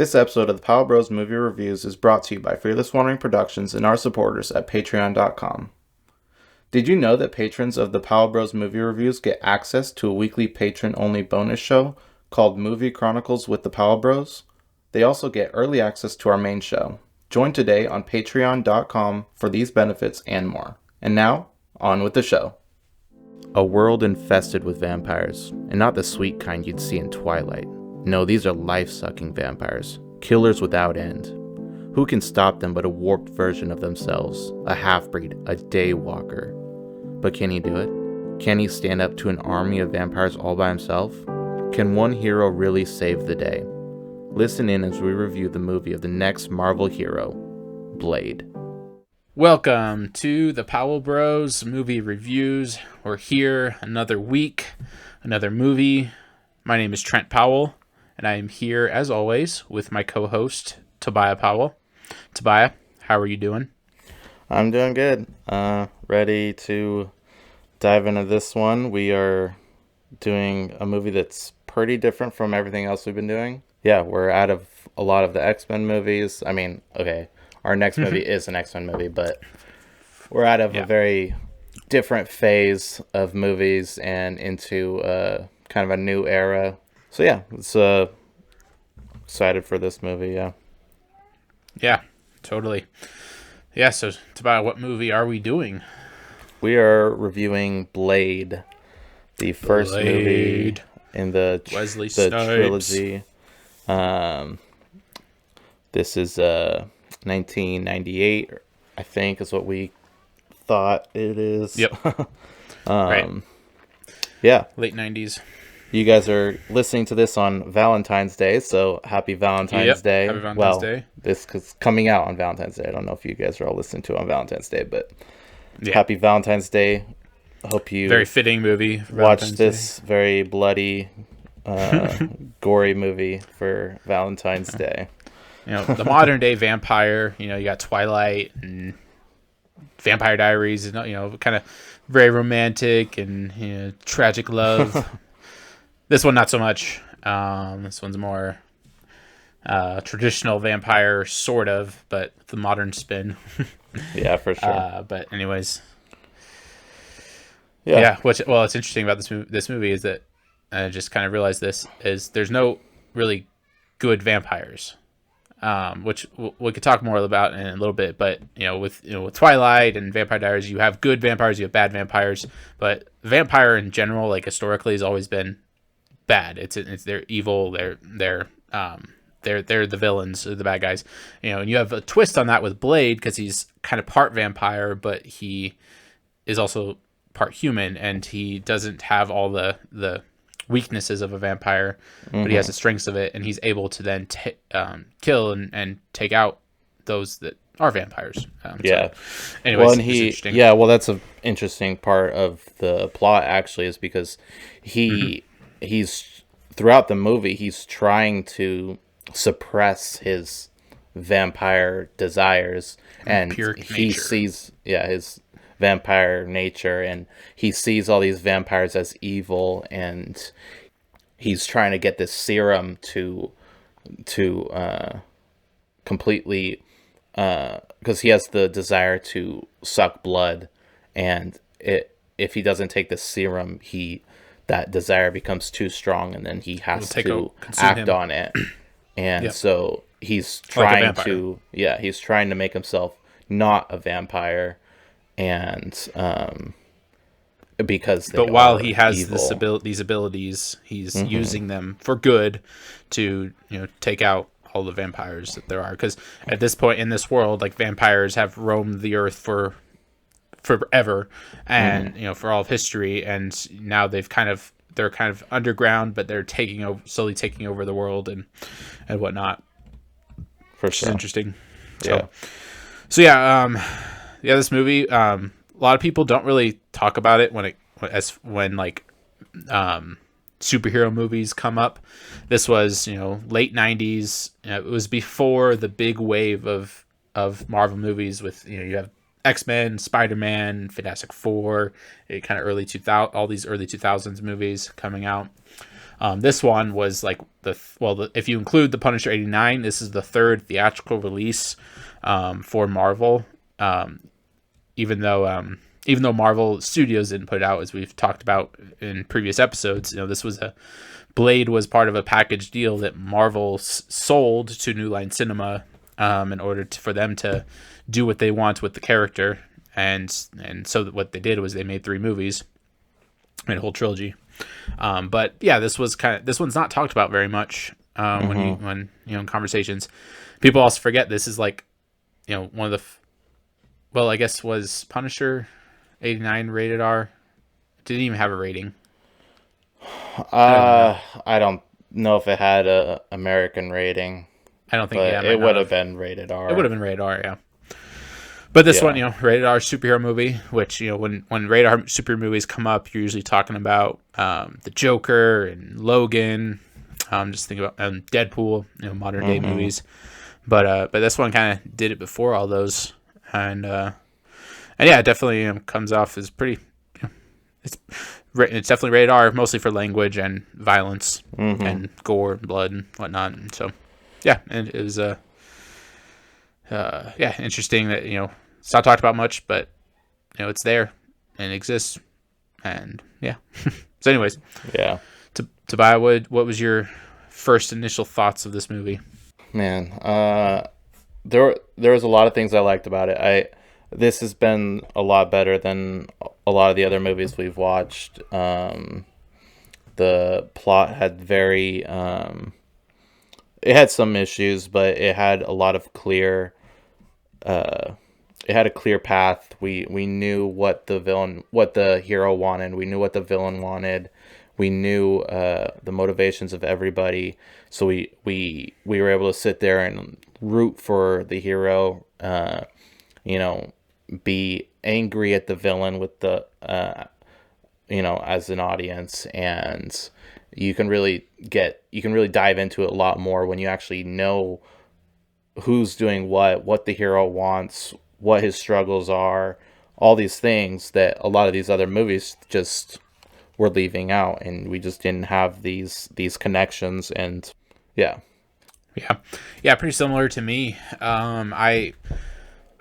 This episode of the Power Bros Movie Reviews is brought to you by Fearless Wandering Productions and our supporters at Patreon.com. Did you know that patrons of the Power Bros Movie Reviews get access to a weekly patron-only bonus show called Movie Chronicles with the Power Bros? They also get early access to our main show. Join today on Patreon.com for these benefits and more. And now, on with the show. A world infested with vampires, and not the sweet kind you'd see in Twilight. No, these are life-sucking vampires, killers without end. Who can stop them but a warped version of themselves, a half-breed, a daywalker? But can he do it? Can he stand up to an army of vampires all by himself? Can one hero really save the day? Listen in as we review the movie of the next Marvel hero, Blade. Welcome to the Powell Bros Movie Reviews. We're here another week, another movie. My name is Trent Powell, and I am here, as always, with my co-host, Tobiah Powell. Tobiah, how are you doing? I'm doing good. Ready to dive into this one. We are doing a movie that's pretty different from everything else we've been doing. Yeah, we're out of a lot of the X-Men movies. I mean, okay, our next movie is an X-Men movie, but we're out of a very different phase of movies and into kind of a new era. So yeah, it's excited for this movie. Yeah, totally. Yeah, so Tobiah, what movie are we doing? We are reviewing Blade, the first movie in the trilogy. This is 1998, I think, is what we thought it is. Yep. Right. Yeah. Late 90s. You guys are listening to this on Valentine's Day, so happy Valentine's Day. Happy Valentine's Day. This is coming out on Valentine's Day. I don't know if you guys are all listening to it on Valentine's Day, but happy Valentine's Day. I hope you very fitting movie. Watch this very bloody, gory movie for Valentine's Day. You know, the modern day vampire. You know, you got Twilight and Vampire Diaries. You know, kind of very romantic and tragic love. This one, not so much. This one's more traditional vampire, sort of, but the modern spin. Yeah, for sure. But anyways, yeah. What's interesting about this movie is that I just kind of realized this is there's no really good vampires, which we could talk more about in a little bit. But with Twilight and Vampire Diaries, you have good vampires, you have bad vampires, but vampire in general, like historically, has always been bad. It's they're evil. They're the villains, or the bad guys. And you have a twist on that with Blade because he's kind of part vampire, but he is also part human, and he doesn't have all the weaknesses of a vampire, but he has the strengths of it, and he's able to then kill and take out those that are vampires. So anyways, interesting. Yeah, well, that's an interesting part of the plot, actually, is because he's throughout the movie, he's trying to suppress his vampire desires, and he sees his vampire nature, and he sees all these vampires as evil, and he's trying to get this serum to completely because he has the desire to suck blood, and if he doesn't take this serum, that desire becomes too strong, and then he has to act on it. And so he's trying he's trying to make himself not a vampire, and while he has these abilities, he's using them for good to take out all the vampires that there are. Because at this point in this world, like, vampires have roamed the earth for forever, and for all of history, and now they're kind of underground, but they're slowly taking over the world and whatnot. For sure, it's interesting. This movie. A lot of people don't really talk about it when superhero movies come up. This was late 90s. It was before the big wave of Marvel movies with you have X-Men, Spider-Man, Fantastic Four, kind of early 2000, all these early 2000s movies coming out. This one was like if you include the Punisher '89, this is the third theatrical release for Marvel. Even though Marvel Studios didn't put it out, as we've talked about in previous episodes, this was Blade was part of a package deal that Marvel sold to New Line Cinema in order for them to do what they want with the character, and so what they did was they made 3 movies, made a whole trilogy. But yeah, this one's not talked about very much when in conversations. People also forget this is like one of the I guess was Punisher '89 rated R. Didn't even have a rating. I don't know if it had a American rating. I don't think it would have been rated R. It would have been rated R, yeah. But this one, rated R superhero movie, which when rated R superhero movies come up, you're usually talking about the Joker and Logan. Just think about Deadpool, modern day movies. But this one kind of did it before all those, and yeah, it definitely comes off as pretty. It's definitely rated R, mostly for language and violence and gore and blood and whatnot. And so, yeah, and it was interesting that it's not talked about much, but it's there and exists, and yeah. So, anyways, yeah. Tobiah, what was your first initial thoughts of this movie? Man, there was a lot of things I liked about it. This has been a lot better than a lot of the other movies we've watched. The plot had it had some issues, but it had a lot of clear. It had a clear path. We knew what the hero wanted. We knew what the villain wanted. We knew the motivations of everybody. So we were able to sit there and root for the hero. Be angry at the villain with the as an audience, and you can really dive into it a lot more when you actually know who's doing what the hero wants, what his struggles are, all these things that a lot of these other movies just were leaving out, and we just didn't have these connections. And yeah, pretty similar to me.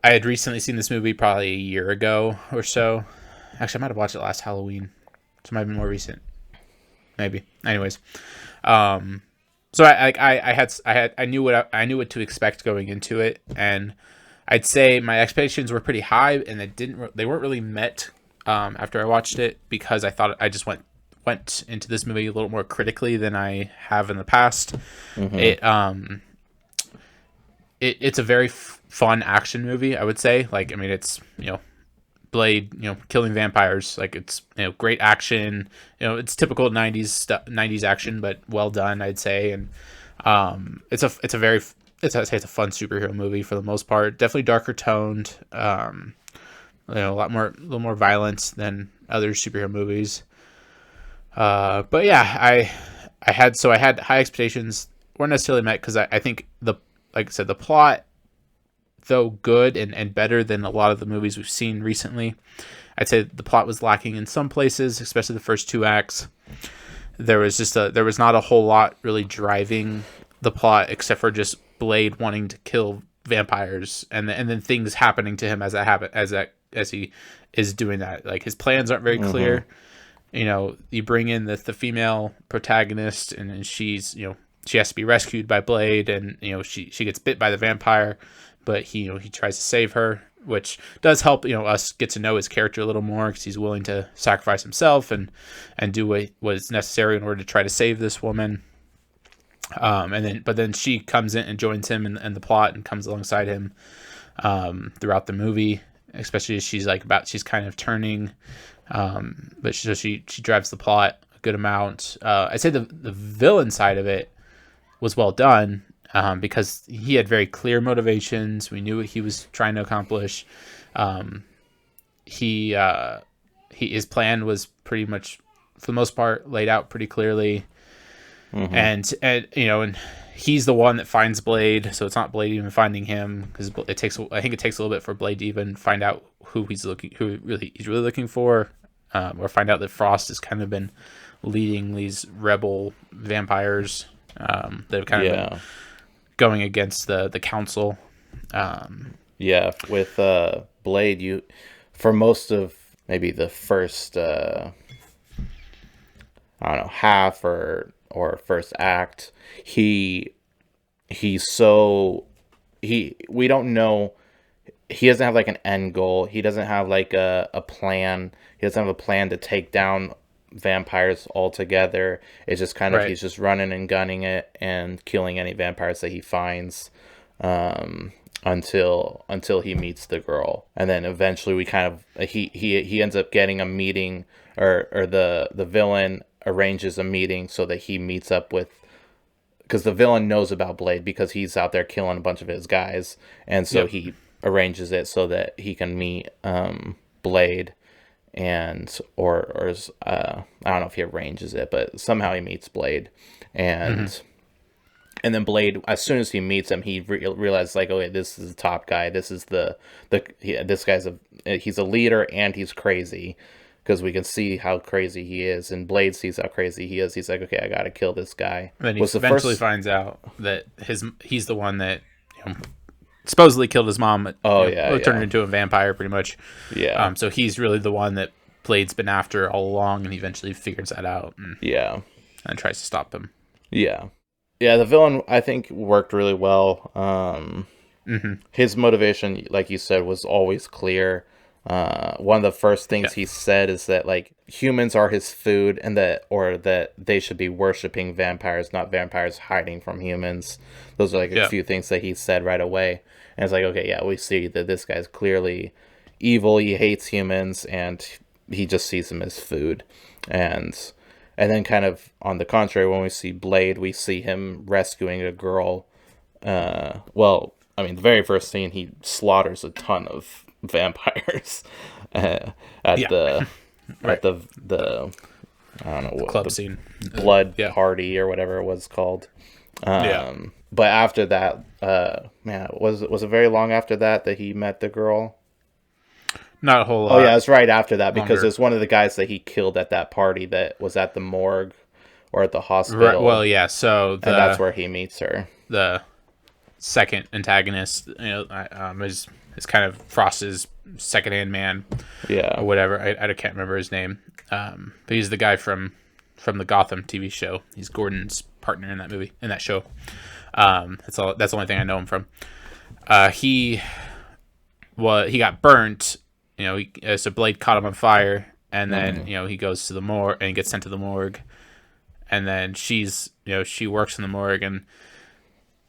I had recently seen this movie probably a year ago or so. Actually, I might have watched it last Halloween, so it might be more recent. Maybe. Anyways, so I knew what to expect going into it, and I'd say my expectations were pretty high, and they weren't really met after I watched it, because I thought I just went into this movie a little more critically than I have in the past. It's a very fun action movie, I would say. Like, I mean, it's Blade, killing vampires. Like, it's great action. It's typical '90s action, but well done, I'd say. And it's a fun superhero movie for the most part. Definitely darker toned. A little more violent than other superhero movies. But yeah, I had high expectations. Weren't necessarily met, because I think like I said, the plot, though good and better than a lot of the movies we've seen recently, I'd say the plot was lacking in some places, especially the first 2 acts. There was not a whole lot really driving the plot, except for just Blade wanting to kill vampires, and then things happening to him as he is doing that. Like, his plans aren't very clear. You bring in the female protagonist, and she's she has to be rescued by Blade, and she gets bit by the vampire, but he tries to save her, which does help us get to know his character a little more, because he's willing to sacrifice himself and do what was necessary in order to try to save this woman. But then she comes in and joins him in the plot, and comes alongside him throughout the movie, especially as she's kind of turning, but she drives the plot a good amount. I'd say the villain side of it was well done, because he had very clear motivations. We knew what he was trying to accomplish. His plan was pretty much, for the most part, laid out pretty clearly. And he's the one that finds Blade, so it's not Blade even finding him, because I think it takes a little bit for Blade to even find out who he's really looking for, or find out that Frost has kind of been leading these rebel vampires that have kind of been going against the council. Yeah, with Blade, you for most of maybe the first I don't know, half or first act, he's so we don't know, he doesn't have like an end goal. He doesn't have like a plan. He doesn't have a plan to take down vampires altogether. It's just kind of he's just running and gunning it and killing any vampires that he finds until he meets the girl. And then eventually we kind of he ends up getting a meeting, or the villain arranges a meeting so that he meets up with, because the villain knows about Blade because he's out there killing a bunch of his guys, and so he arranges it so that he can meet Blade, and or I don't know if he arranges it, but somehow he meets Blade, and and then Blade, as soon as he meets him, he realizes like, okay, this is the top guy. This is this guy's he's a leader and he's crazy, because we can see how crazy he is, and Blade sees how crazy he is. He's like, okay, I gotta kill this guy. And then he eventually finds out that he's the one that supposedly killed his mom. Turned her into a vampire, pretty much. Yeah. So he's really the one that Blade's been after all along, and he eventually figures that out. And tries to stop him. Yeah. Yeah, the villain, I think, worked really well. His motivation, like you said, was always clear. One of the first things he said is that like humans are his food, and that they should be worshiping vampires, not vampires hiding from humans. Those are like a few things that he said right away. And it's like, okay, yeah, we see that this guy's clearly evil. He hates humans, and he just sees them as food. And then kind of on the contrary, when we see Blade, we see him rescuing a girl. Well, I mean, the very first scene, he slaughters a ton of vampires at the I don't know what club scene, blood party or whatever it was called. But after that, was it very long after that he met the girl? Not a whole lot. Oh yeah, it's right after that, because it's one of the guys that he killed at that party that was at the morgue or at the hospital. Right, well, yeah. So and that's where he meets her. The second antagonist, is kind of Frost's second-hand man, or whatever. I can't remember his name, but he's the guy from the Gotham TV show. He's Gordon's partner in that show. That's the only thing I know him from. He got burnt. So Blade caught him on fire, and then he goes to the morgue and gets sent to the morgue, and then she works in the morgue, and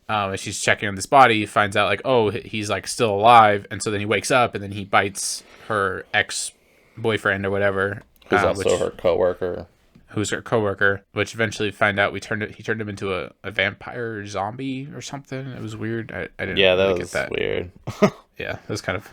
as she's checking on this body, finds out like, oh, he's like still alive, and so then he wakes up, and then he bites her ex-boyfriend or whatever, who's also her coworker. Who's her coworker? Which eventually find out he turned him into a vampire zombie or something. It was weird. I didn't. Yeah, that really was get that. Weird. Yeah, it was kind of.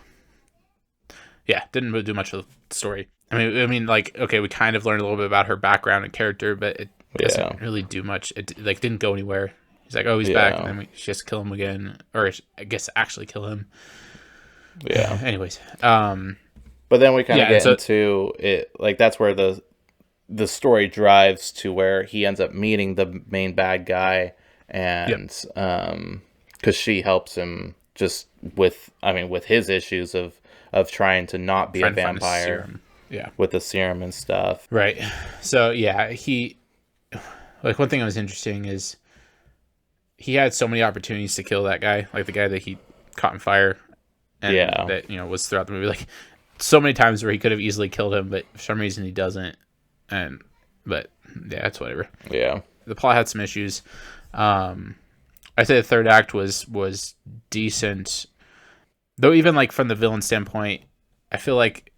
Yeah, didn't really do much of the story. I mean, like, okay, we kind of learned a little bit about her background and character, but it doesn't really do much. It like didn't go anywhere. He's like, oh, he's back, and then she has to kill him again, or I guess actually kill him. Yeah. Anyways, but then we kind of get into it. Like that's where the story drives to, where he ends up meeting the main bad guy, and because she helps him just with his issues of trying to not be a vampire, with the serum and stuff. Right. So yeah, like one thing that was interesting is he had so many opportunities to kill that guy, like the guy that he caught in fire, and that was throughout the movie, like so many times where he could have easily killed him, but for some reason he doesn't. But yeah, it's whatever. Yeah, the plot had some issues. I'd say the third act was decent, though. Even like from the villain standpoint, I feel like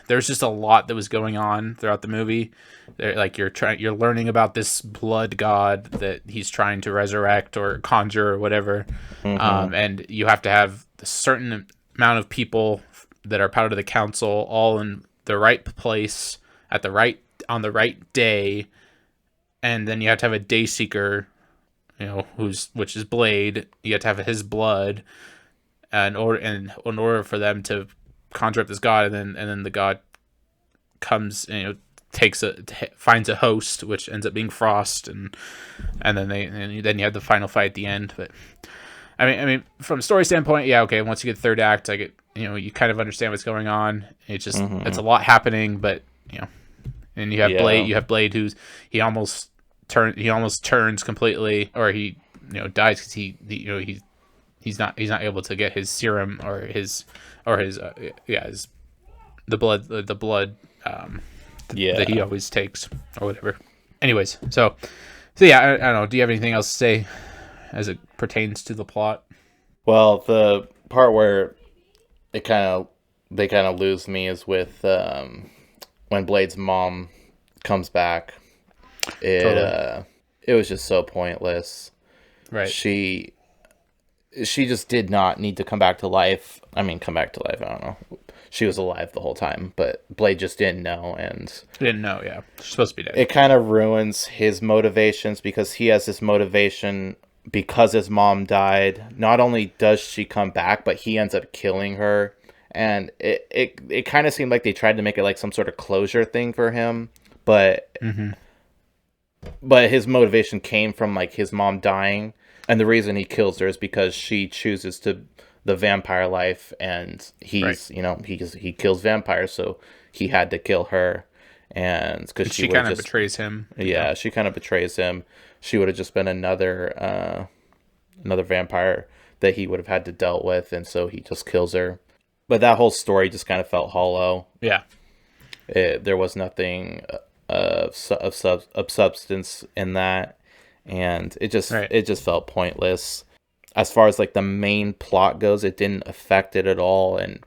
there's just a lot that was going on throughout the movie. Like you're learning about this blood god that he's trying to resurrect or conjure or whatever, and you have to have a certain amount of people that are part of the council all in the right place at on the right day, and then you have to have a day seeker, which is Blade. You have to have his blood, in order for them to conjure up this god, and then the god comes, finds a host, which ends up being Frost, and then you have the final fight at the end. But I mean, from a story standpoint, yeah, okay. Once you get the third act, you kind of understand what's going on. It's a lot happening, but and you have Blade. You have Blade, he almost turns completely, or he dies because he's not able to get his serum or his the blood that he always takes or whatever. Anyways, so yeah, I don't know. Do you have anything else to say as it pertains to the plot? Well, the part where they kind of lose me is with when Blade's mom comes back. It was just so pointless. Right. She just did not need to come back to life. I mean, come back to life. I don't know. She was alive the whole time, but Blade just didn't know, Yeah, she's supposed to be dead. It kind of ruins his motivations because he has this motivation because his mom died. Not only does she come back, but he ends up killing her, and it kind of seemed like they tried to make it like some sort of closure thing for him, but his motivation came from like his mom dying, and the reason he kills her is because she chooses the vampire life, and he's he kills vampires, so he had to kill her, and because she kind of betrays him. Yeah, she kind of betrays him. She would have just been another vampire that he would have had to dealt with, and so he just kills her. But that whole story just kind of felt hollow. Yeah, there was nothing of substance in that, and it just felt pointless. As far as like the main plot goes, it didn't affect it at all, and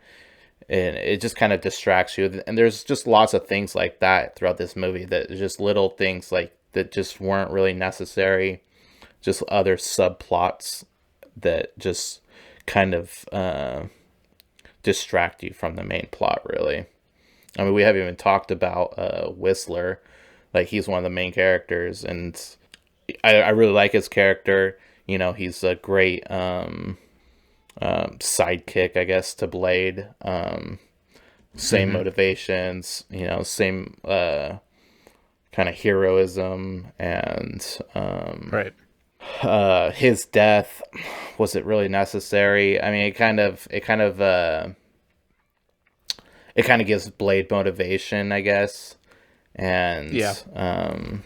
it just kind of distracts you. And there's just lots of things like that throughout this movie that just little things like that just weren't really necessary. Just other subplots that just kind of distract you from the main plot, really. I mean, we haven't even talked about Whistler. Like, he's one of the main characters, and I really like his character. He's a great sidekick, I guess, to Blade. Same motivations, same kind of heroism, and right. His death, was it really necessary? I mean, it kind of gives Blade motivation, I guess, and I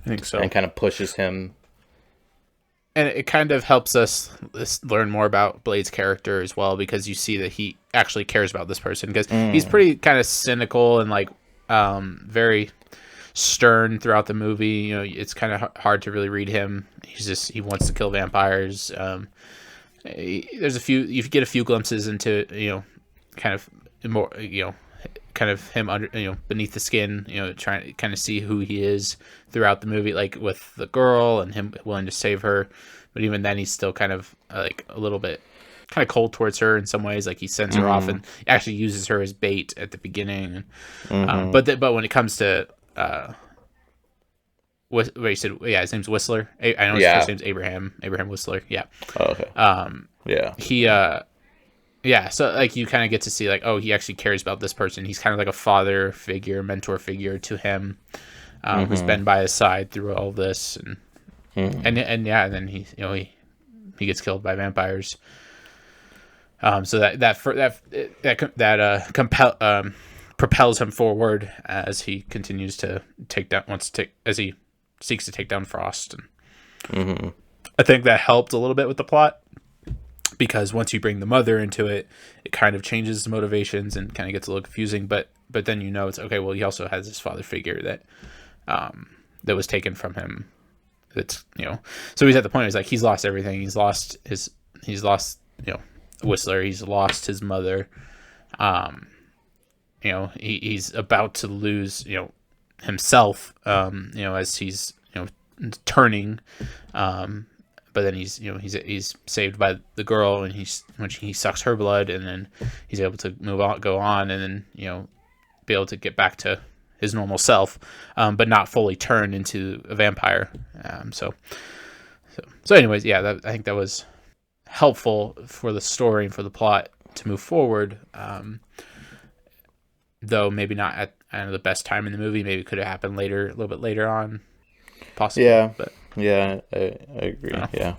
think so, and kind of pushes him. And it kind of helps us learn more about Blade's character as well, because you see that he actually cares about this person, because he's pretty kind of cynical and like very stern throughout the movie. It's kind of hard to really read him. He wants to kill vampires. There's you get a few glimpses into kind of more kind of him under beneath the skin, trying to kind of see who he is throughout the movie, like with the girl and him willing to save her. But even then, he's still kind of like a little bit kind of cold towards her in some ways. Like, he sends her off and actually uses her as bait at the beginning. But when it comes to what you said, his name's Whistler. I know his first name's Abraham Whistler. Yeah. Oh, okay. So like you kind of get to see like, oh, he actually cares about this person. He's kind of like a father figure, mentor figure to him, who's been by his side through all this, and then he gets killed by vampires. So that propels him forward as he continues to as he seeks to take down Frost. And I think that helped a little bit with the plot, because once you bring the mother into it, it kind of changes the motivations and kind of gets a little confusing. But then it's okay. Well, he also has this father figure that was taken from him. That's so he's at the point where he's like, he's lost everything. He's lost Whistler. He's lost his mother. He's about to lose himself. As he's turning. But then he's saved by the girl, and when he sucks her blood, and then he's able to go on, and then be able to get back to his normal self, but not fully turn into a vampire. So anyways, I think that was helpful for the story and for the plot to move forward. though maybe not at the best time in the movie. Maybe it could have happened later, a little bit later on, possibly. Yeah, But yeah, I I agree. don't Yeah,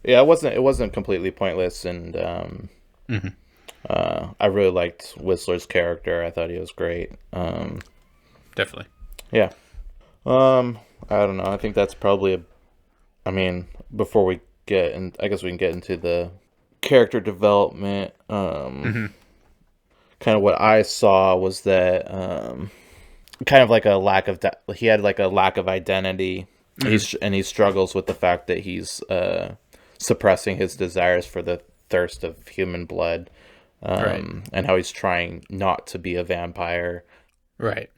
yeah. It wasn't completely pointless, and know. Hmm. I really liked Whistler's character. I thought he was great. Definitely. Yeah. I don't know. I think that's probably a. I mean, before we get in, I guess we can get into the character development. Hmm. Kind of what I saw was that kind of like a lack of he had like a lack of identity. Hmm. He struggles with the fact that he's suppressing his desires for the thirst of human blood, Right. and how he's trying not to be a vampire. Right.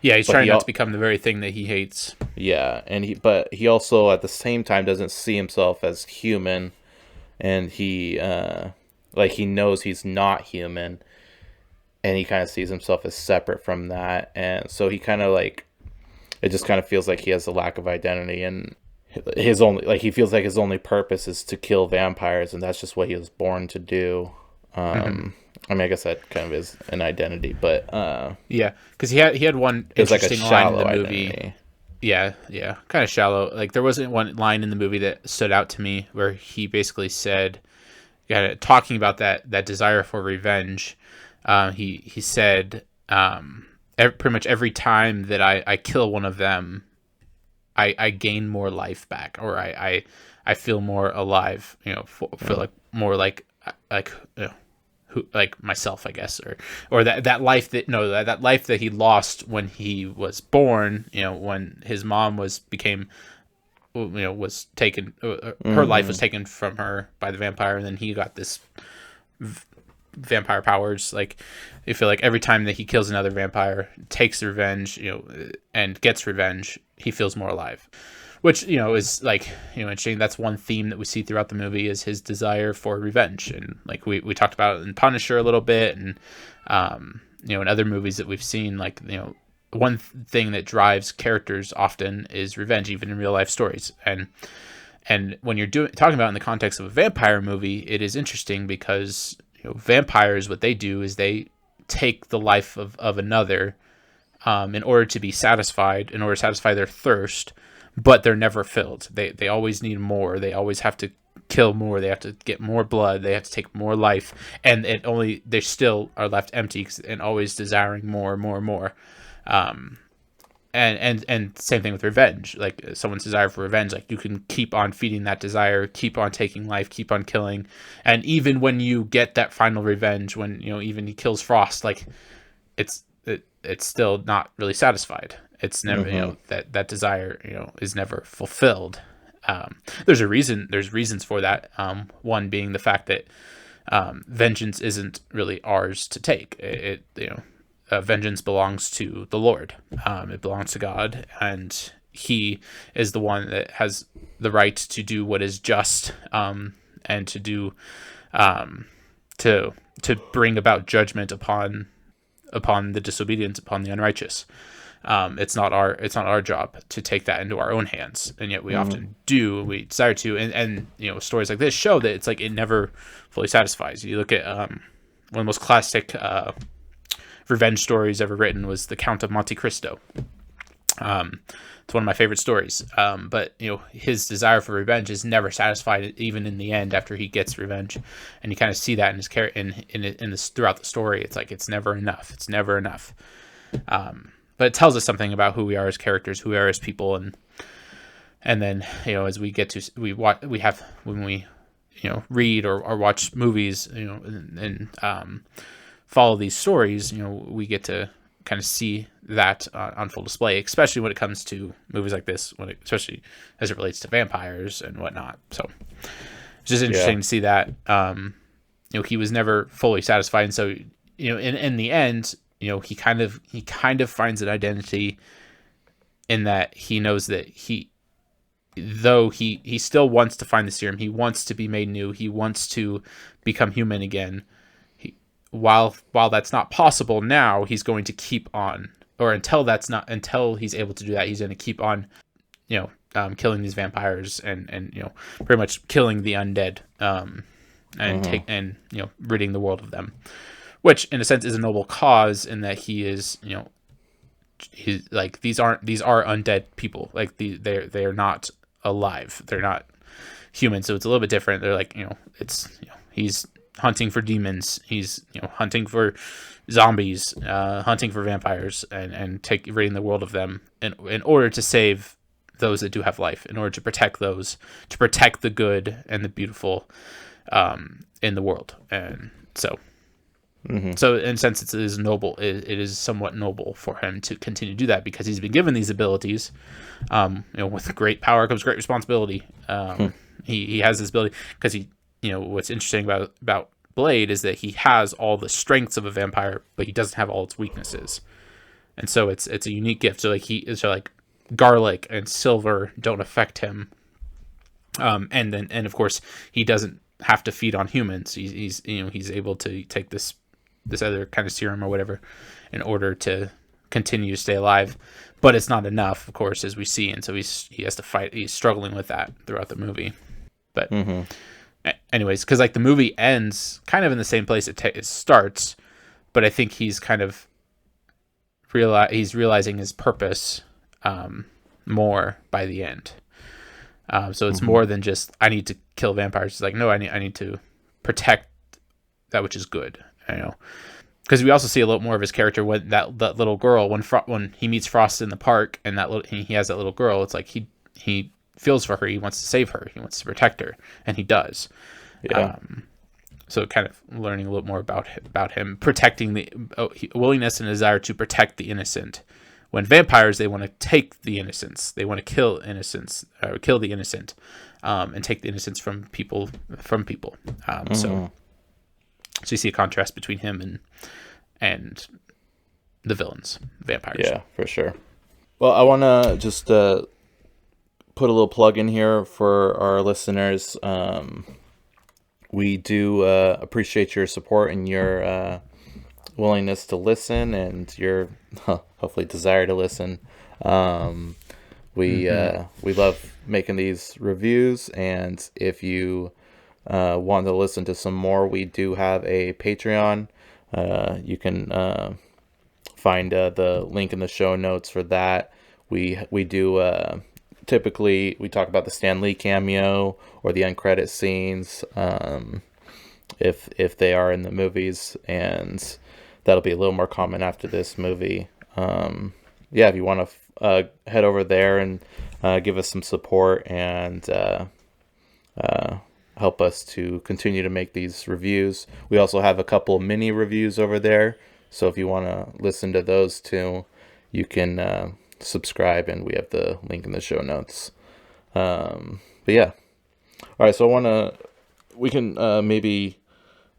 Yeah, he's But trying not to become the very thing that he hates. yeah, but he also at the same time doesn't see himself as human, and he like he knows he's not human, and he kind of sees himself as separate from that, and so he kind of like it just kind of feels like he has a lack of identity, and his only like he feels like his only purpose is to kill vampires, and that's just what he was born to do. Hmm. I mean, I guess that kind of is an identity, but Yeah, because he had one it's like a interesting line in shallow the movie. identity. Yeah, yeah, kind of shallow. Like there wasn't one line in the movie that stood out to me where he basically said, yeah, talking about that desire for revenge. He said, pretty much every time that I kill one of them, I gain more life back, or I feel more alive. Feel Mm. like more like who, like myself, I guess, or that life that no that life that he lost when he was born. When his mom was taken, her life was Mm-hmm. taken from her by the vampire, and then he got this vampire powers. Like, you feel like every time that he kills another vampire, takes revenge, and gets revenge, he feels more alive. Which, is like, interesting. That's one theme that we see throughout the movie is his desire for revenge. And like we talked about in Punisher a little bit, and in other movies that we've seen, like, one thing that drives characters often is revenge, even in real life stories. And when you're talking about in the context of a vampire movie, it is interesting because vampires, what they do is they take the life of another, in order to be satisfied, in order to satisfy their thirst, but they're never filled. They always need more. They always have to kill more. They have to get more blood. They have to take more life, and they still are left empty and always desiring more and more and more. Um, and same thing with revenge. Like, someone's desire for revenge, like, you can keep on feeding that desire, keep on taking life, keep on killing, and even when you get that final revenge, when even he kills Frost, like, it's still not really satisfied. It's never, Mm-hmm. that desire is never fulfilled. There's reasons for that. One being the fact that vengeance isn't really ours to take. Vengeance belongs to the Lord. It belongs to God, and He is the one that has the right to do what is just, and to do, to bring about judgment upon the disobedience, upon the unrighteous. It's not our job to take that into our own hands, and yet we Mm-hmm. often do. We desire to, and stories like this show that it's like it never fully satisfies. You look at one of the most classic revenge stories ever written was The Count of Monte Cristo. It's one of my favorite stories. But his desire for revenge is never satisfied, even in the end after he gets revenge, and you kind of see that in his in this throughout the story. It's like it's never enough. It's never enough. But it tells us something about who we are as characters, who we are as people, and then as we get to we have when we read or watch movies, and follow these stories, we get to kind of see that on full display, especially when it comes to movies like this, especially as it relates to vampires and whatnot. So it's just Yeah. interesting to see that he was never fully satisfied, and so in the end, he kind of finds an identity in that he knows that though he still wants to find the serum, he wants to be made new, he wants to become human again. While that's not possible now, he's going to keep on, or until he's able to do that, he's going to keep on, killing these vampires, and pretty much killing the undead, and Mm-hmm. ridding the world of them. which in a sense is a noble cause in that he is, you know, he's like, these are undead people. Like they're not alive. They're not human. So it's a little bit different. They're like, you know, it's, you know, he's hunting for demons. He's, you know, hunting for zombies, hunting for vampires, and ridding the world of them in order to save those that do have life, in order to protect those, to protect the good and the beautiful in the world. And so, so in a sense, it is noble. It is somewhat noble for him to continue to do that because he's been given these abilities. You know, with great power comes great responsibility. He has this ability because he, you know, what's interesting about Blade is that he has all the strengths of a vampire, but he doesn't have all its weaknesses. And so it's a unique gift. So like garlic and silver don't affect him. And of course he doesn't have to feed on humans. He's you know, he's able to take this other kind of serum or whatever in order to continue to stay alive, but it's not enough, of course, as we see. And so he has to fight. He's struggling with that throughout the movie. But anyways, because like the movie ends kind of in the same place it starts, but I think he's kind of realizing his purpose more by the end. So it's more than just, I need to kill vampires. It's like, no, I need to protect that which is good. I know, because we also see a little more of his character when that little girl, when he meets Frost in the park, and he has that little girl. It's like he feels for her. He wants to save her. He wants to protect her, and he does. Yeah. So kind of learning a little more about him protecting the willingness and desire to protect the innocent. When vampires, they want to take the innocence. They want to kill innocence, or kill the innocent, and take the innocence from people. So you see a contrast between him and the villains, vampires. Yeah, for sure. Well, I want to just put a little plug in here for our listeners. We do appreciate your support and your willingness to listen and your hopefully desire to listen. We love making these reviews, and if you want to listen to some more, we do have a Patreon. You can find the link in the show notes for that. We do typically we talk about the Stan Lee cameo or the end credit scenes, if they are in the movies, and that'll be a little more common after this movie. If you want to head over there and give us some support and help us to continue to make these reviews. We also have a couple mini reviews over there, so if you want to listen to those too, you can subscribe, and we have the link in the show notes. But yeah, all right. So we can maybe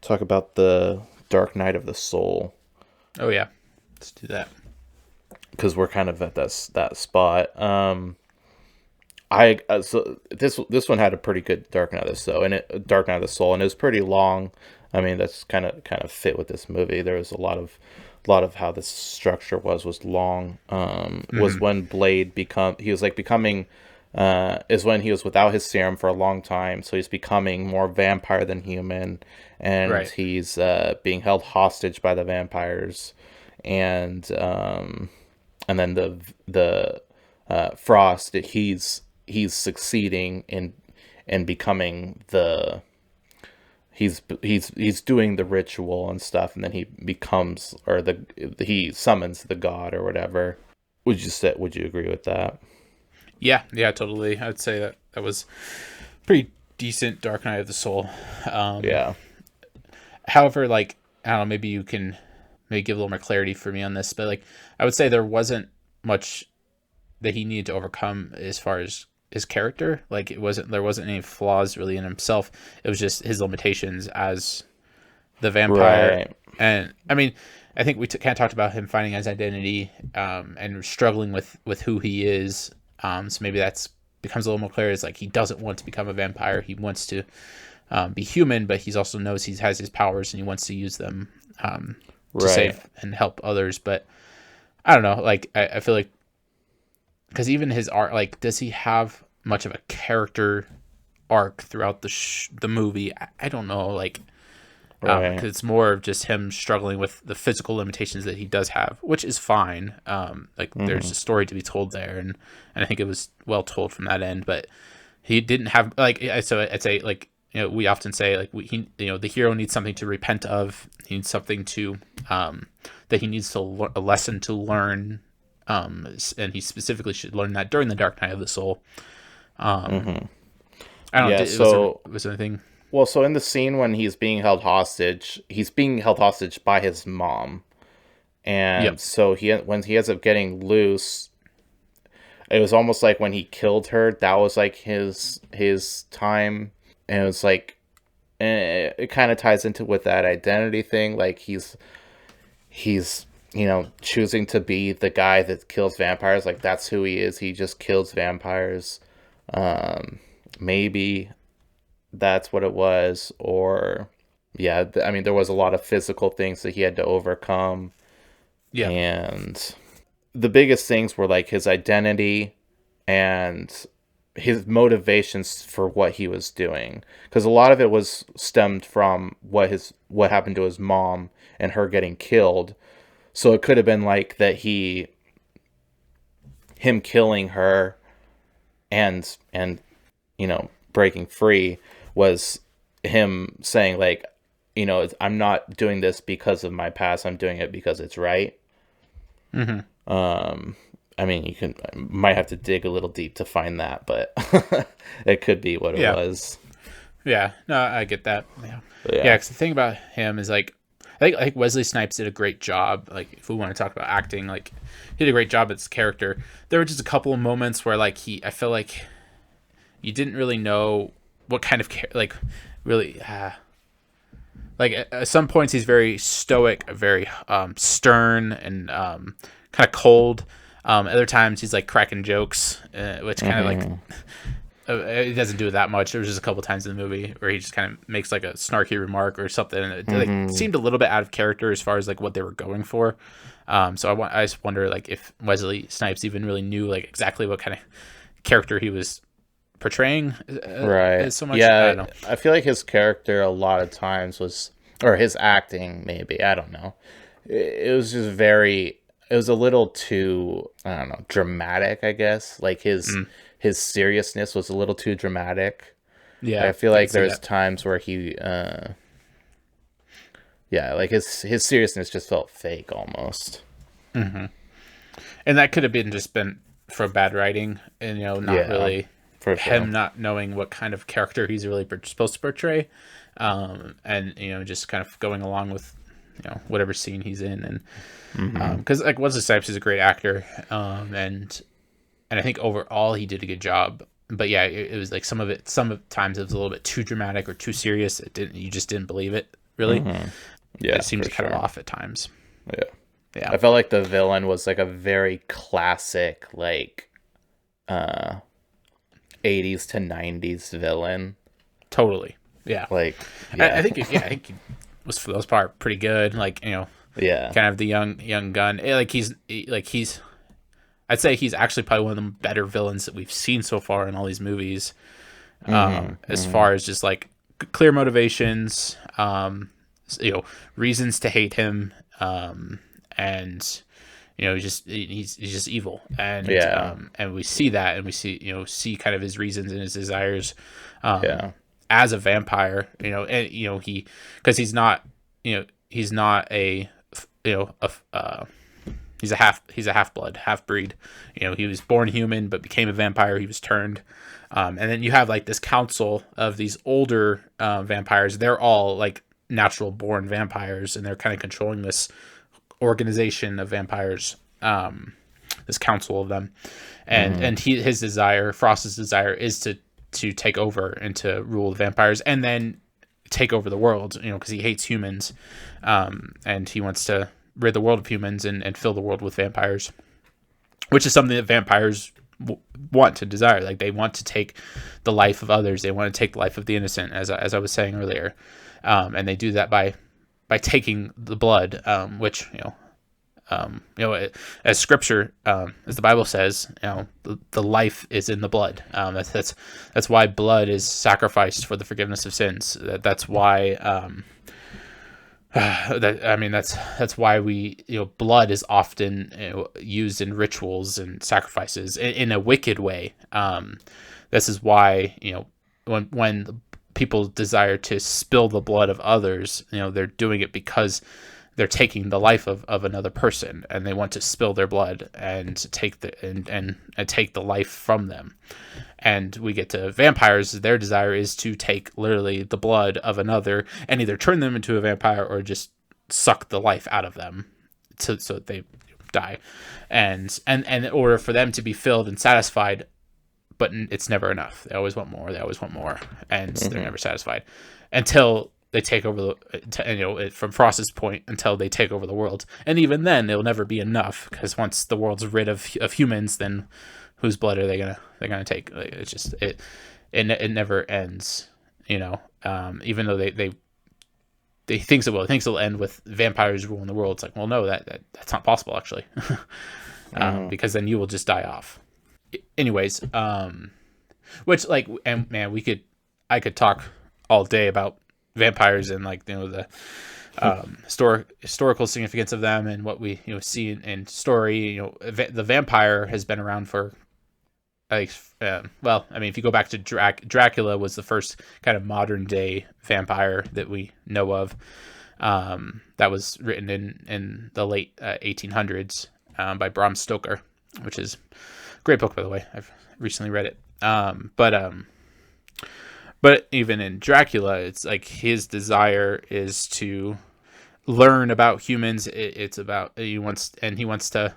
talk about the Dark Knight of the Soul. Oh yeah, let's do that, because we're kind of at that spot. So this one had a pretty good Dark Knight of the Soul, and it was pretty long. I mean, that's kind of fit with this movie. There was a lot of how the structure was long. Was when Blade is when he was without his serum for a long time, so he's becoming more vampire than human, and he's being held hostage by the vampires, and then the Frost, he's succeeding in becoming he's doing the ritual and stuff, and then he becomes, or he summons the god or whatever. Would you agree with that? Yeah, totally. I'd say that was pretty decent Dark Knight of the Soul. Yeah. However, like, I don't know, maybe you can maybe give a little more clarity for me on this, but like, I would say there wasn't much that he needed to overcome as far as his character. Like, there wasn't any flaws really in himself. It was just his limitations as the vampire. Right. And I mean, I think we kind of talked about him finding his identity, and struggling with who he is. So maybe that's becomes a little more clear. It's like he doesn't want to become a vampire. He wants to be human, but he also knows he has his powers and he wants to use them to save and help others. But I don't know. Like, I feel like, because even his art, like, does he have much of a character arc throughout the movie? I don't know. Like, Right. because it's more of just him struggling with the physical limitations that he does have, which is fine. Like there's a story to be told there, and I think it was well told from that end. But he didn't have so I'd say like we often say like the hero needs something to repent of. He needs something to that he needs to a lesson to learn, and he specifically should learn that during the Dark Night of the Soul. I don't know. Yeah, Was there anything? Well, so in the scene when he's being held hostage by his mom. And Yep. so when he ends up getting loose, it was almost like when he killed her, that was like his time. And it was like, it kind of ties into with that identity thing. Like he's choosing to be the guy that kills vampires. Like that's who he is. He just kills vampires. Maybe that's what it was. Or yeah, I mean, there was a lot of physical things that he had to overcome. Yeah. And the biggest things were like his identity and his motivations for what he was doing, because a lot of it was stemmed from what happened to his mom and her getting killed. So it could have been like that him killing her and breaking free was him saying like, I'm not doing this because of my past, I'm doing it because it's right. I mean, might have to dig a little deep to find that, but it could be what it was. Yeah, no, I get that. Yeah, Yeah. because the thing about him is like, I think Wesley Snipes did a great job. Like, if we want to talk about acting, like, he did a great job at his character. There were just a couple of moments where like I feel like you didn't really know what kind of really. Like at some points he's very stoic, very stern, and kind of cold. Other times he's like cracking jokes, which kind of like it doesn't do it that much. There was just a couple times in the movie where he just kind of makes like a snarky remark or something, and it like, seemed a little bit out of character as far as like what they were going for. So I just wonder like if Wesley Snipes even really knew like exactly what kind of character he was portraying. Right. So much. Yeah. I don't know. I feel like his character a lot of times or his acting maybe, I don't know. It was just it was a little too, I don't know, dramatic, I guess. Like his seriousness was a little too dramatic. Yeah. I feel like there's times where he, like his seriousness just felt fake almost. And that could have been for bad writing, and not really for him sure. not knowing what kind of character he's really supposed to portray, and just kind of going along with whatever scene he's in, and because like Wesley Snipes is a great actor, and I think overall he did a good job. But yeah, it was like sometimes it was a little bit too dramatic or too serious. You just didn't believe it really. Yeah, it seems kind of off at times. Yeah. I felt like the villain was like a very classic, like 80s to 90s villain. Totally. Yeah. Like, I think he was for the most part pretty good. Like, kind of the young gun. I'd say he's actually probably one of the better villains that we've seen so far in all these movies. As far as just like clear motivations, reasons to hate him, and he's just evil, and and we see that, and we see kind of his reasons and his desires as a vampire, and he, because he's not a he's a half-blood, half-breed. He was born human but became a vampire. He was turned, and then you have like this council of these older vampires. They're all like natural born vampires, and they're kind of controlling this organization of vampires, this council of them, and his desire, Frost's desire, is to take over and to rule the vampires, and then take over the world, because he hates humans, and he wants to rid the world of humans and fill the world with vampires, which is something that vampires want to desire. Like, they want to take the life of others. They want to take the life of the innocent, as I was saying earlier. And they do that by taking the blood, which, as scripture, as the Bible says, the life is in the blood. That's why blood is sacrificed for the forgiveness of sins. That's why, That's why blood is often used in rituals and sacrifices in a wicked way. This is why when people desire to spill the blood of others, they're doing it because they're taking the life of another person, and they want to spill their blood and take the life from them. And we get to vampires. Their desire is to take literally the blood of another and either turn them into a vampire or just suck the life out of them so that they die. And in order for them to be filled and satisfied, but it's never enough. They always want more. They always want more, and they're never satisfied until they take over from Frost's point, until they take over the world. And even then, it'll never be enough, because once the world's rid of humans, then whose blood are they gonna take? Like, it's just it never ends. Even though they think it will. It thinks it'll end with vampires ruling the world. It's like, well, no, that's not possible, actually. Because then you will just die off. Anyways, which, like, and man, I could talk all day about vampires and, like, the historical significance of them and what we see in story. The vampire has been around for, like, if you go back to Dracula was the first kind of modern day vampire that we know of. That was written in the late 1800s by Bram Stoker, which is a great book, by the way. I've recently read it. But even in Dracula, it's like his desire is to learn about humans. It's about he wants to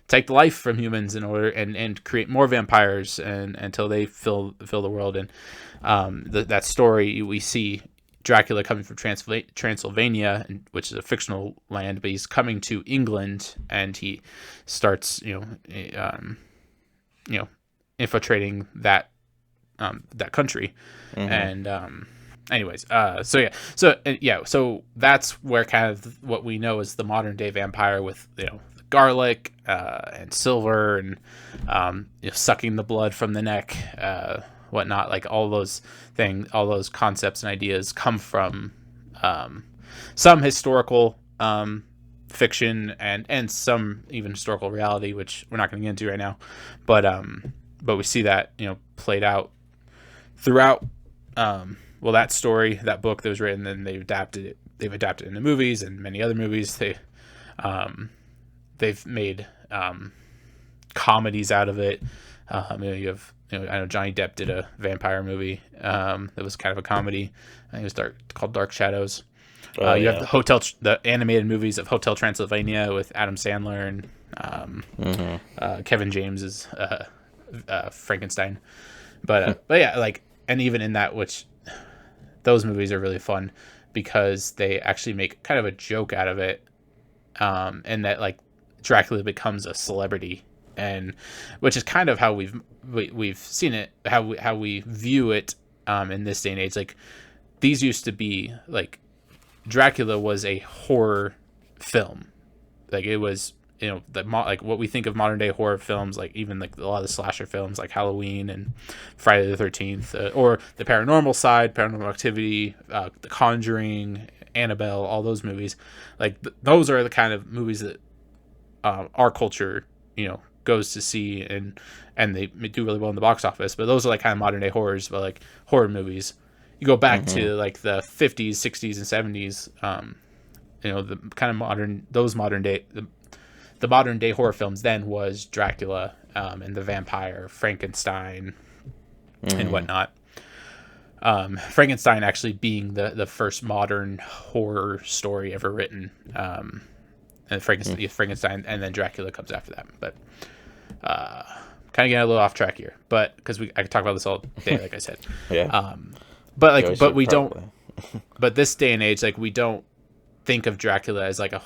take the life from humans in order and create more vampires and until they fill the world. And that story, we see Dracula coming from Transylvania, which is a fictional land, but he's coming to England, and he starts infiltrating that country. And so that's where kind of what we know is the modern day vampire, with garlic and silver and sucking the blood from the neck, whatnot. Like, all those concepts and ideas come from some historical fiction and some even historical reality, which we're not going to get into right now. But we see that played out throughout that story, that book that was written, then they've adapted it into movies and many other movies. They've made comedies out of it. You have I know Johnny Depp did a vampire movie that was kind of a comedy. I think it was called Dark Shadows. You have the animated movies of Hotel Transylvania with Adam Sandler and Kevin James is Frankenstein. But yeah, like, and even in that, which those movies are really fun because they actually make kind of a joke out of it, and that, like, Dracula becomes a celebrity, and which is kind of how we've seen it, how we view it in this day and age. Like, these used to be, like, Dracula was a horror film. Like, it was like what we think of modern day horror films, like even like a lot of the slasher films like Halloween and Friday the 13th, or the paranormal side, Paranormal Activity, The Conjuring, Annabelle, all those movies. Like, those are the kind of movies that our culture goes to see, and they do really well in the box office. But those are like kind of modern day horrors, but like horror movies. You go back to like the 50s, 60s, and 70s, the kind of the modern day horror films then was Dracula and the vampire, Frankenstein, and whatnot. Frankenstein actually being the first modern horror story ever written. And Frankenstein, and then Dracula comes after that. But kind of getting a little off track here, but because I could talk about this all day, like I said. Yeah. But we don't. But this day and age, like, we don't think of Dracula as like a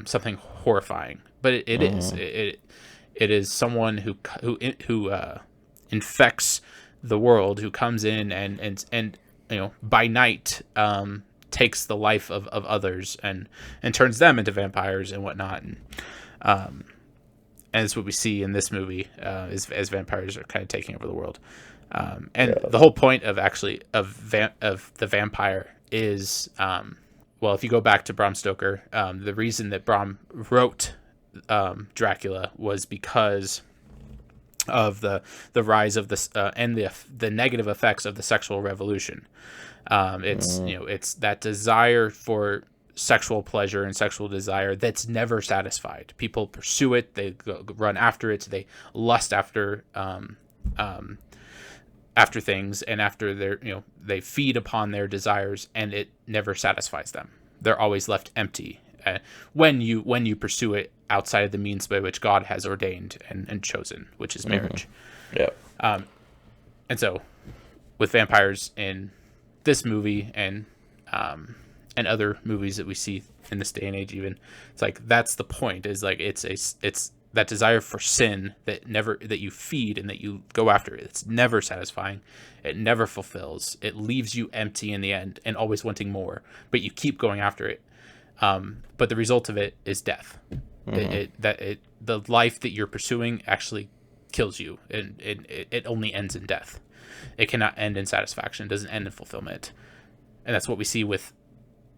something horrifying, but it is. It is someone who infects the world, who comes in and by night takes the life of others and turns them into vampires and whatnot. And that's what we see in this movie, as vampires are kind of taking over the world. The whole point of the vampire is well, if you go back to Bram Stoker, the reason that Bram wrote Dracula was because of the rise of this and the negative effects of the sexual revolution. It's that desire for sexual pleasure and sexual desire that's never satisfied. People pursue it, they run after it, they lust after things, and after they feed upon their desires, and it never satisfies them. They're always left empty when you pursue it outside of the means by which God has ordained and chosen, which is marriage. Yep. And so with vampires in this movie and other movies that we see in this day and age, even, it's like that's the point, is like it's that desire for sin that you feed and that you go after. It's never satisfying. It never fulfills. It leaves you empty in the end and always wanting more, but you keep going after it. But the result of it is death. The life that you're pursuing actually kills you, and it only ends in death. It cannot end in satisfaction. It doesn't end in fulfillment. And that's what we see with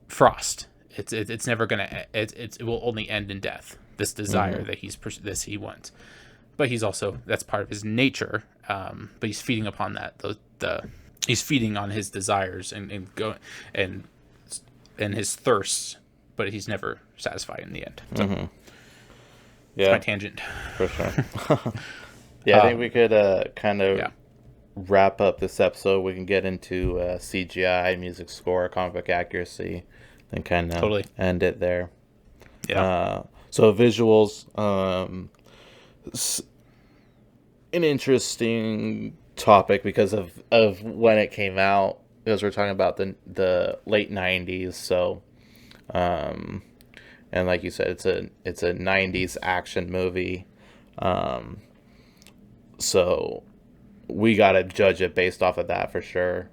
Frost. It's never gonna. It will only end in death. This desire that he wants, but he's also, that's part of his nature. But he's feeding upon that. He's feeding on his desires and his thirsts, but he's never satisfied in the end. So, Yeah, that's my tangent. for sure. I think we could kind of wrap up this episode. We can get into CGI, music score, comic book accuracy, and kind of end it there. Yeah. So visuals, an interesting topic because of when it came out, because we're talking about the late 90s. So, and like you said, it's a 90s action movie. So we got to judge it based off of that for sure.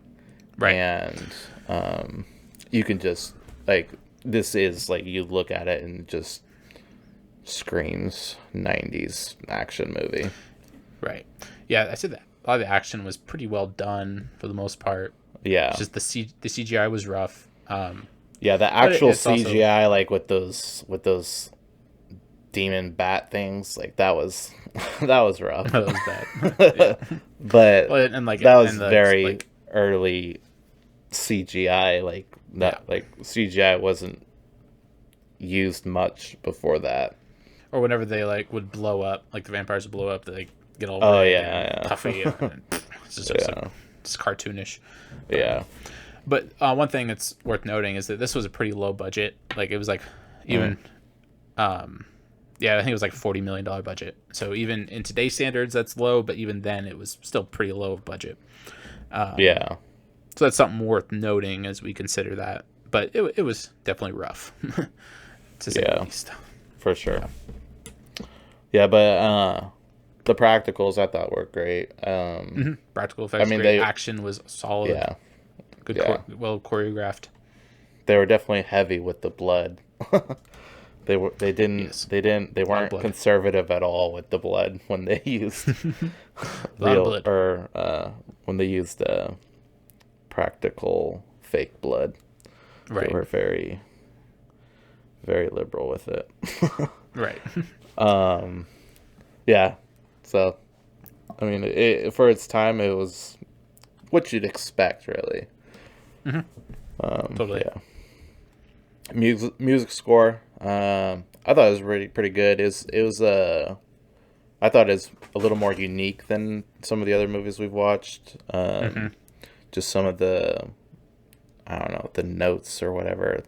Right. And you can just, like, this is like, you look at it and just screams 90s action movie. Right. Yeah, I said that a lot of the action was pretty well done for the most part. Yeah. It's just the CGI was rough. Yeah, the actual CGI, also, like with those demon bat things, like that was that was rough. That was bad. Yeah. But that was very like, early CGI. Like that, like CGI wasn't used much before that. Or whenever they like would blow up, like the vampires would blow up, they like, get all puffy. And it's just cartoonish. Yeah. But one thing that's worth noting is that this was a pretty low budget. Like it was like even, I think it was like $40 million budget. So even in today's standards, that's low. But even then, it was still pretty low budget. So that's something worth noting as we consider that. But it was definitely rough, to say the least. For sure. Yeah, but the practicals I thought were great. Practical effects, great. Action was solid. Yeah. Good, well choreographed. They were definitely heavy with the blood. They weren't conservative at all with the blood when they used real or when they used practical fake blood. Right. They were very, very liberal with it. Right. Yeah. So, I mean, for its time, it was what you'd expect, really. Totally. Yeah. Music score. I thought it was pretty good. I thought it's a little more unique than some of the other movies we've watched. Just some of the, I don't know, the notes or whatever,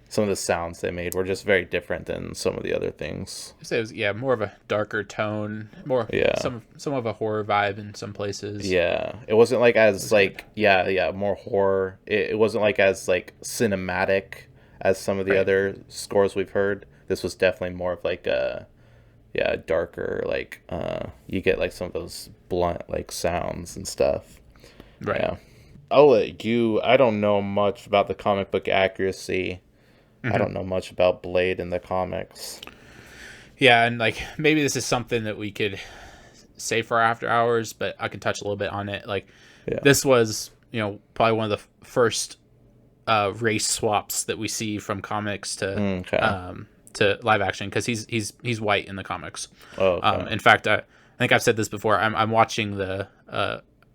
some of the sounds they made were just very different than some of the other things. I'd say it was more of a darker tone, some of a horror vibe in some places. Yeah, it wasn't like as like good. More horror. It wasn't like as like cinematic as some of the other scores we've heard. This was definitely more of like a darker, like you get like some of those blunt like sounds and stuff. Right. Yeah. I'll let you. I don't know much about the comic book accuracy. I don't know much about Blade in the comics. Yeah, and like maybe this is something that we could say for after hours, but I can touch a little bit on it. Like this was, probably one of the first race swaps that we see from comics Okay. to live action, because he's white in the comics. Oh, okay. In fact, I think I've said this before. I'm watching the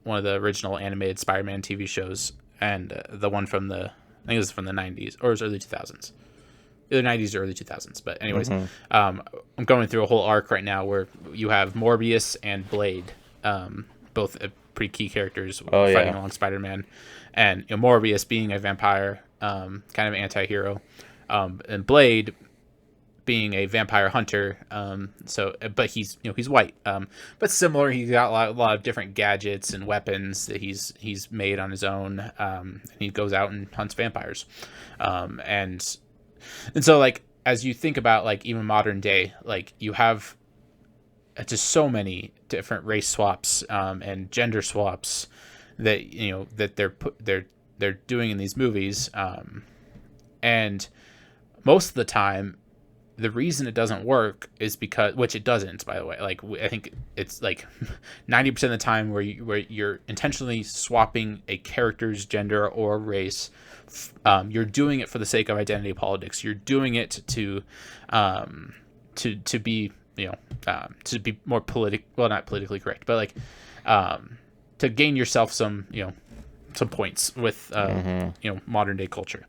one of the original animated Spider-Man TV shows, and the one from I think it was from the 90s or it was early 2000s. Either 90s or early 2000s. But anyways, I'm going through a whole arc right now where you have Morbius and Blade, both pretty key characters fighting along Spider-Man, and Morbius being a vampire, kind of anti-hero, and Blade being a vampire hunter. But he's white, but similar. He's got a lot of different gadgets and weapons that he's made on his own. And he goes out and hunts vampires, and so, like, as you think about, like, even modern day, like, you have just so many different race swaps and gender swaps that that they're doing in these movies, and most of the time, the reason it doesn't work is because, which it doesn't, by the way. Like, I think it's like 90% of the time where you're intentionally swapping a character's gender or race. You're doing it for the sake of identity politics. You're doing it to be to be more not politically correct, but like to gain yourself some points with modern day culture.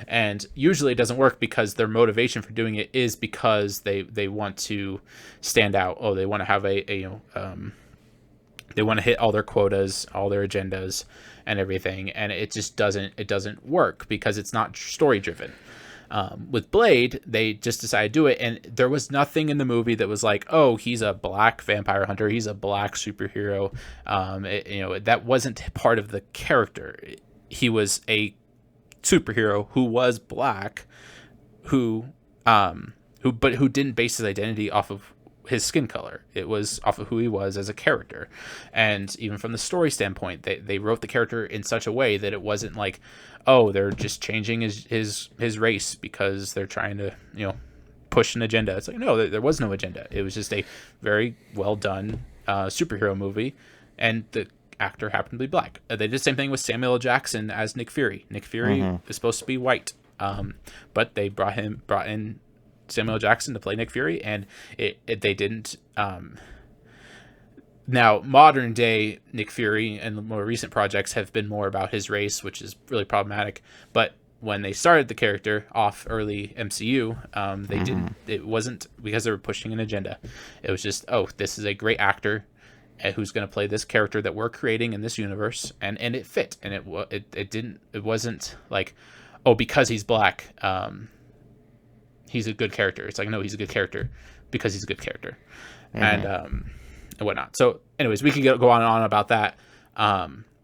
And usually it doesn't work because their motivation for doing it is because they want to stand out. Oh, they want to have they want to hit all their quotas, all their agendas and everything, and it just doesn't work because it's not story driven. With Blade, they just decided to do it, and there was nothing in the movie that was like, oh, he's a black vampire hunter, he's a black superhero. That wasn't part of the character. He was a superhero who was black, who didn't base his identity off of his skin color. It was off of who he was as a character. And even from the story standpoint, they wrote the character in such a way that it wasn't like, oh, they're just changing his race because they're trying to push an agenda. It's like, no, there was no agenda. It was just a very well done superhero movie, and the actor happened to be black. They did the same thing with Samuel L. Jackson as Nick Fury. Nick Fury is supposed to be white, but they brought in Samuel L. Jackson to play Nick Fury, and they didn't. Now, modern day Nick Fury and the more recent projects have been more about his race, which is really problematic. But when they started the character off early MCU, they didn't. It wasn't because they were pushing an agenda. It was just, oh, this is a great actor who's going to play this character that we're creating in this universe, and it fit, and it wasn't like, oh, because he's black, he's a good character. It's like, no, he's a good character because he's a good character, and whatnot. So anyways, we can go on and on about that.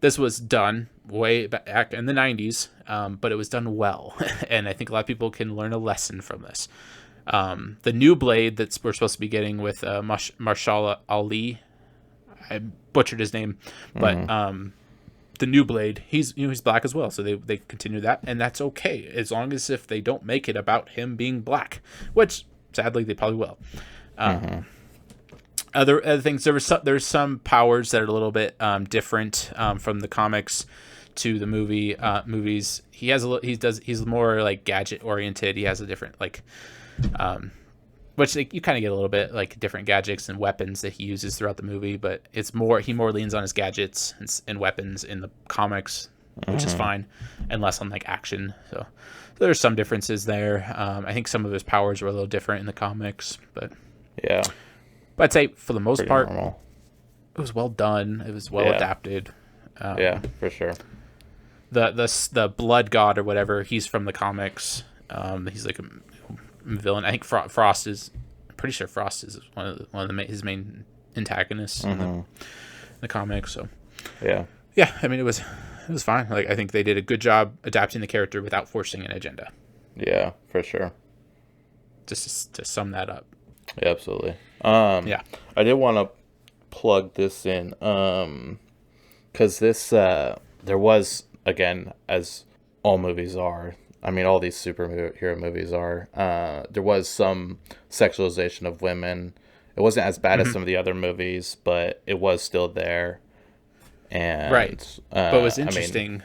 This was done way back in the 90s, but it was done well. And I think a lot of people can learn a lesson from this. The new Blade that we're supposed to be getting with Marshala Ali, I butchered his name, but the new Blade, he's black as well, so they continue that, and that's okay, as long as if they don't make it about him being black, which sadly they probably will. Other things, there's some powers that are a little bit different from the comics to the movies. He's more like gadget oriented. He has a different which you kind of get a little bit like different gadgets and weapons that he uses throughout the movie, but he more leans on his gadgets and weapons in the comics, which is fine, and less on like action. So there's some differences there. I think some of his powers were a little different in the comics, but yeah. But I'd say for the most Pretty part, normal. It was well done. It was well adapted. Yeah, for sure. The Blood God or whatever, he's from the comics. He's like a villain. I think Frost is. I'm pretty sure Frost is one of his main antagonists in the comics. So yeah, I mean, it was fine. Like, I think they did a good job adapting the character without forcing an agenda. Yeah, for sure. Just to sum that up. Yeah, absolutely. I did want to plug this in because this there was, again, as all movies are, I mean, all these superhero movies are, there was some sexualization of women. It wasn't as bad as some of the other movies, but it was still there. And right. But what's interesting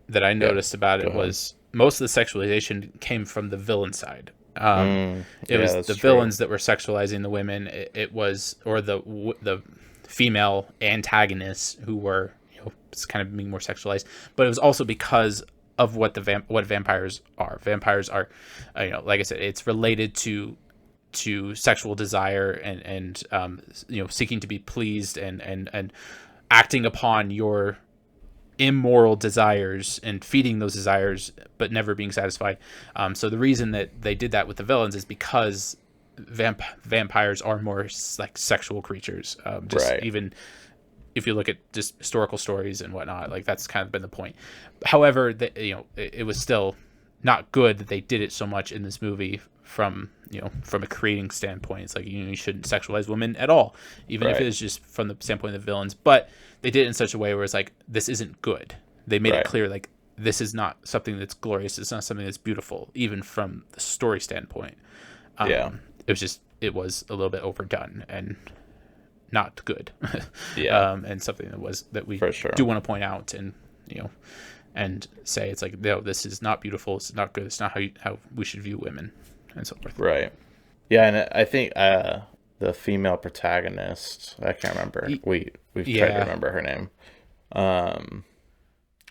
that I noticed about it was most of the sexualization came from the villain side. It was the true. villains that were sexualizing the women. It was, or the female antagonists who were, it's kind of being more sexualized. But it was also because of what what vampires are. Vampires are, like I said, it's related to sexual desire and seeking to be pleased and acting upon your immoral desires and feeding those desires but never being satisfied. So the reason that they did that with the villains is because vampires are more like sexual creatures. Right. Even if you look at just historical stories and whatnot, like that's kind of been the point. However, it was still not good that they did it so much in this movie from a creating standpoint. It's like, you shouldn't sexualize women at all, even if it is just from the standpoint of the villains. But they did it in such a way where it's like, this isn't good. They made it clear, like, this is not something that's glorious. It's not something that's beautiful, even from the story standpoint. It was a little bit overdone and not good. And something that we do want to point out and say, it's like, no, this is not beautiful. It's not good. It's not how we should view women and so forth. Right. Yeah, and I think the female protagonist, I can't remember. We've tried to remember her name.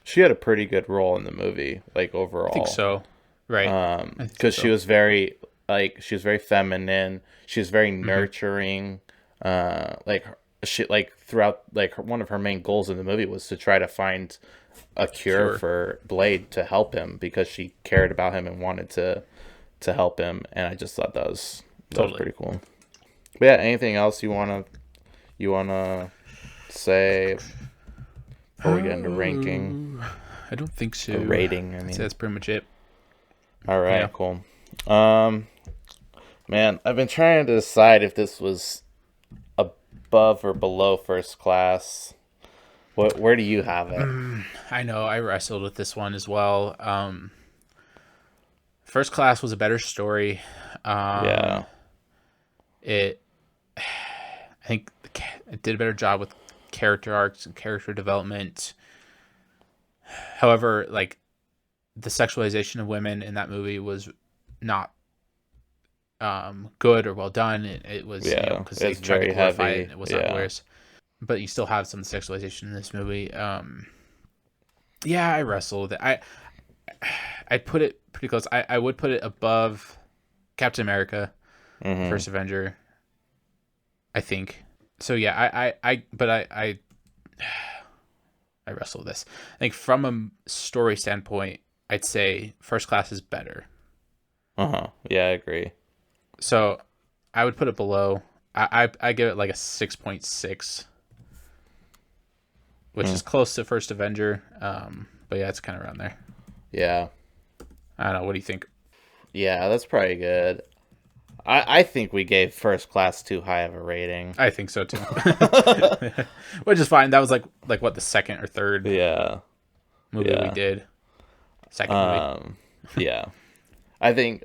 She had a pretty good role in the movie, like, overall. I think so. Right. Because she was very feminine. She was very nurturing. Throughout, like, one of her main goals in the movie was to try to find a cure for Blade to help him, because she cared about him and wanted to help him. And I just thought that was pretty cool. But yeah, anything else you wanna say before we get into ranking? I don't think so. Or rating, I mean. I'd say that's pretty much it. All right, cool. Man, I've been trying to decide if this was above or below First Class. Where do you have it? I know, I wrestled with this one as well. First Class was a better story. I think it did a better job with character arcs and character development. However, like, the sexualization of women in that movie was not good or well done. It was, because they tried to glorify it and it was not glorious. But you still have some sexualization in this movie. I wrestled with it. I put it pretty close. I would put it above Captain America, First Avenger, I think. So yeah, I wrestle with this. I think from a story standpoint, I'd say First Class is better. Yeah, I agree. So I would put it below. I give it like a 6.6, which is close to First Avenger. But yeah, it's kind of around there. Yeah. I don't know. What do you think? Yeah, that's probably good. I think we gave First Class too high of a rating. I think so too. Which is fine. That was like what, the second or third movie we did. Second movie. Yeah. I think,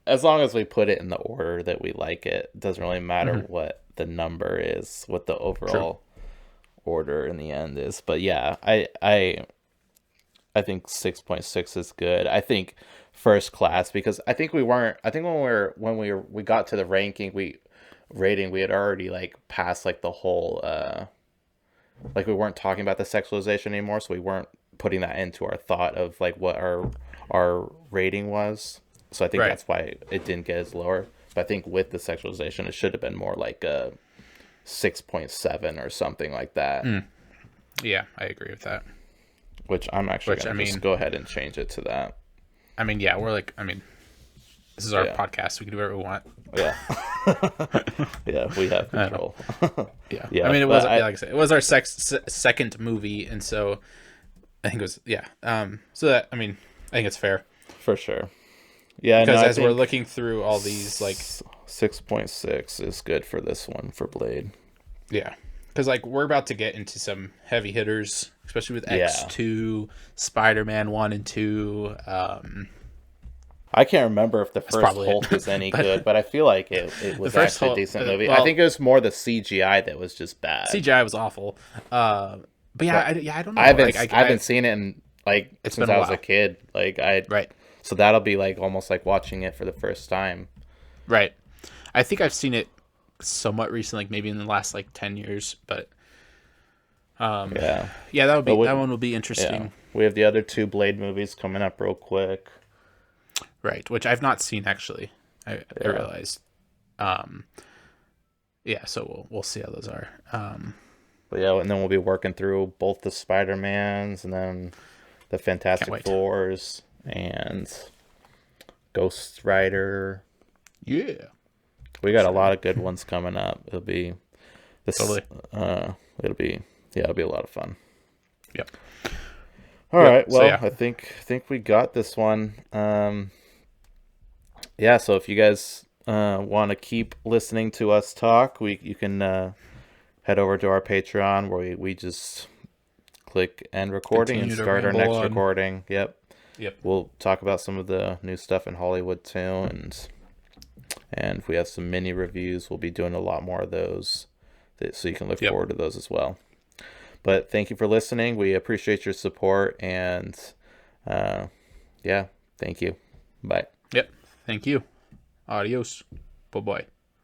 as long as we put it in the order that we like it, it doesn't really matter what the number is, what the overall order in the end is. But yeah, I think 6.6 is good. I think First Class, because I think when we got to the rating, we had already, like, passed, like, the whole like, we weren't talking about the sexualization anymore, so we weren't putting that into our thought of, like, what our rating was. So I think that's why it didn't get as lower. But I think with the sexualization, it should have been more like a 6.7 or something like that. Yeah, I agree with that. Which I'm actually going to just go ahead and change it to that. I mean, yeah, this is our podcast. We can do whatever we want. Yeah. Yeah, we have control. Yeah. I mean, it was, like I said, it was our second movie. And so I think it was, so that, I mean, I think it's fair. For sure. Yeah. Because as we're looking through all these, like, 6.6 is good for this one, for Blade. Yeah. Because, like, we're about to get into some heavy hitters, especially with X2, Spider-Man 1 and 2. I can't remember if the first Hulk was any good, but I feel like it was actually a decent movie. I think it was more the CGI that was just bad. CGI was awful. But yeah, I don't know. I haven't seen it in like It's since been a I was a while. kid. Right. So that'll be like almost like watching it for the first time. Right. I think I've seen it somewhat recently, like maybe in the last like 10 years, but Yeah. yeah, But that one will be yeah, interesting. we have the other two Blade movies coming up real quick. Right, which I've not seen actually. I Yeah. realized. Yeah, so we'll see how those are. But yeah, and then we'll be working through both the Spider-Mans and then the Can't Fantastic wait. Fours and Ghost Rider. Yeah. We got a lot of good ones coming up. It'll be this Totally. it'll be it'll be a lot of fun. Yep. All Yep. right. So Well, yeah. I think we got this one. Yeah, so if you guys want to keep listening to us talk, you can head over to our Patreon where we just click end recording and Continue to start our ramble next on. recording. Yep. Yep. We'll talk about some of the new stuff in Hollywood too, and if we have some mini reviews, we'll be doing a lot more of those, so you can look Yep. forward to those as well. But thank you for listening. We appreciate your support, and yeah, thank you. Bye. Yep. Thank you. Adios. Bye bye.